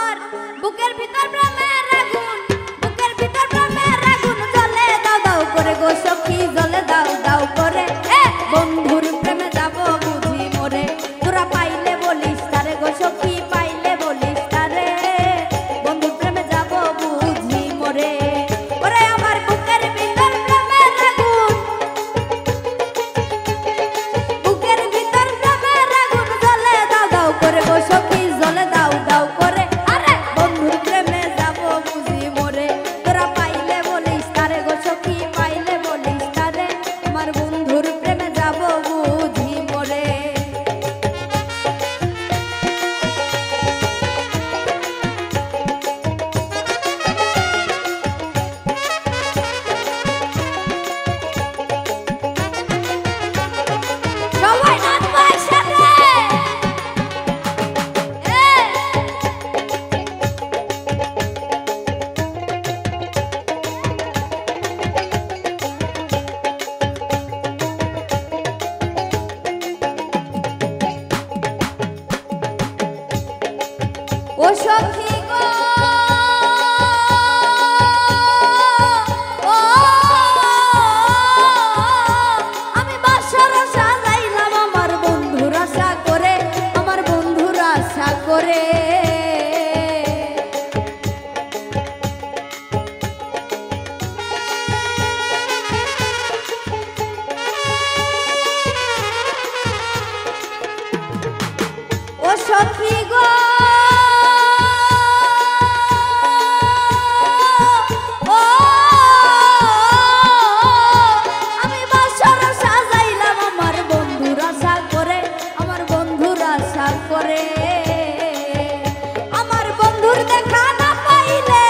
আমার বুকের ভিতর প্রেমের আগুন, বুকের ভিতর প্রেমের আগুন জ্বলে দাও দাও করে গো সখী, জ্বলে দাও দাও করে। বন্ধুর প্রেমে যাব বুঝি মোরে, তোরা পাইলে বলিস তারে গো সখী, পাইলে বলিস তারে। বন্ধুর প্রেমে যাব বুঝি মোরে, ওরে আমার বুকের ভিতর প্রেমের আগুন, বুকের ভিতর প্রেমের আগুন জ্বলে দাও দাও করে গো সখী, জ্বলে দাও দাও করে। আরে বন্ধুর প্রেমে যাব বুঝি মোরে, তোরা পাইলে বলিস তারে গো সখী, পাইলে বলিস তারে। আমার বন্ধুর প্রেমে যাব বুঝি মোরে। সবাই নাচবো একসাথে। ও সখী গো, ও আমি বাসর সাজাইলাম আমার বন্ধুর আশা করে, আমার বন্ধুর আশা করে। ও সখী গো, ও আমি বাসর সাজাইলাম আমার বন্ধুর আশা করে, আমার বন্ধুর আশা করে। আমার বন্ধুর দেখা না পাইলে,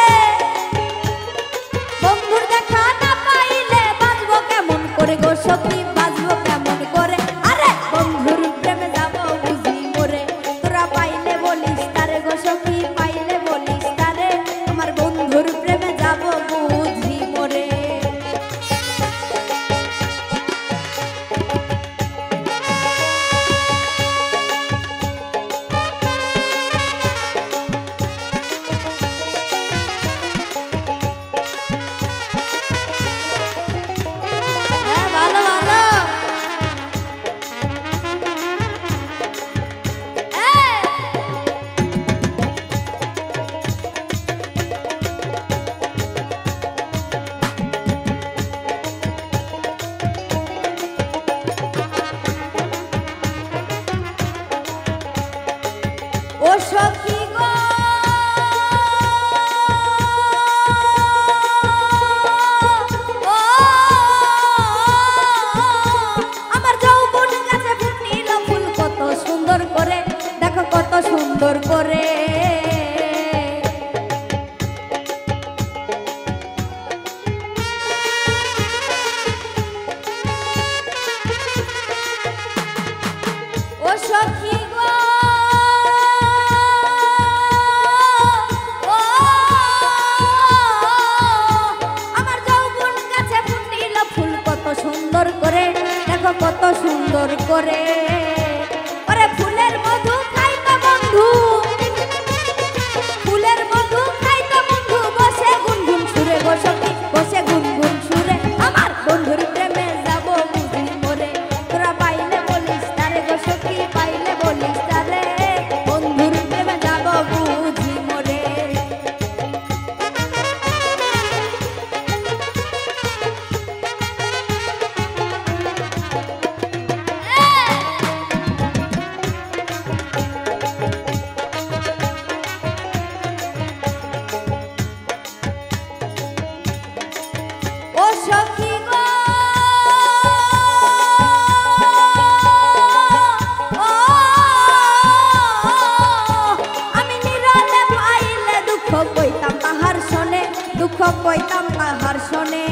বন্ধুর দেখা না পাইলে বাঁচবো কেমন করে গো সখী, বাঁচবো কেমন করে। আরে বন্ধুর প্রেমে যাব বুঝি মোরে, তোরা পাইলে বলিস তারে গো সখী, পাইলে বলিস তারে। আমার বন্ধুর প্রেমে যাব বুঝি মোরে। হ্যাঁ ভালো ভালো। ও সখী গো, ও আমার যৌবন গাছে ফুটিল ফুল কত সুন্দর করে, দেখো কত সুন্দর করে। ও সখী গো, ও আমার যৌবন গাছে ফুটিল ফুল কত সুন্দর করে, দেখো কত সুন্দর করে। ওরে ফুলের মধু খাইতো বন্ধু, ফুলের মধু খাইতো বন্ধু বসে গুনগুন সুরে গো সখী, বসে গুনগুন সুরে। আমার বন্ধুর প্রেমে যাব বুঝি মোরে, তোরা পাইলে বলিস তারে গো সখী, পাইলে বলিস তারে। বন্ধুর প্রেমে যাব বুঝি মোরে। ও সখী গো, ও আমি নিরলে পাইলে দুঃখ কইতাম তাহার শোনে, দুঃখ কইতাম তাহার শোনে।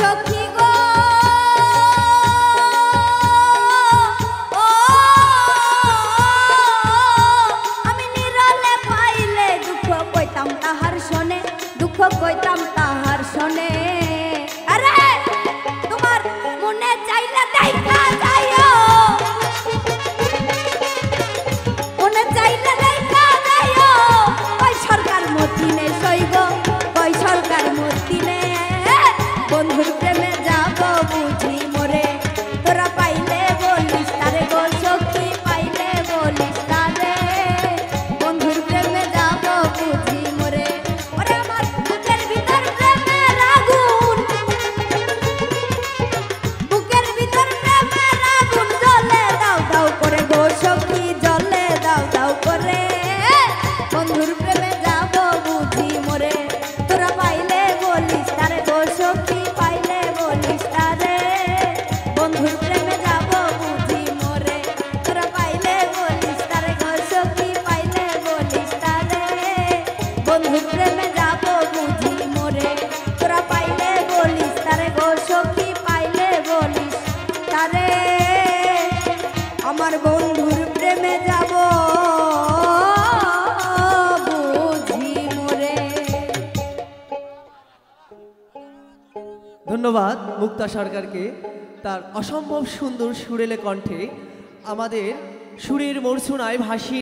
সখী গো, ও ধন্যবাদ মুক্তা সরকারকে তার অসম্ভব সুন্দর সুরেলে কণ্ঠে আমাদের সুরের মরশুনায় ভাসিয়ে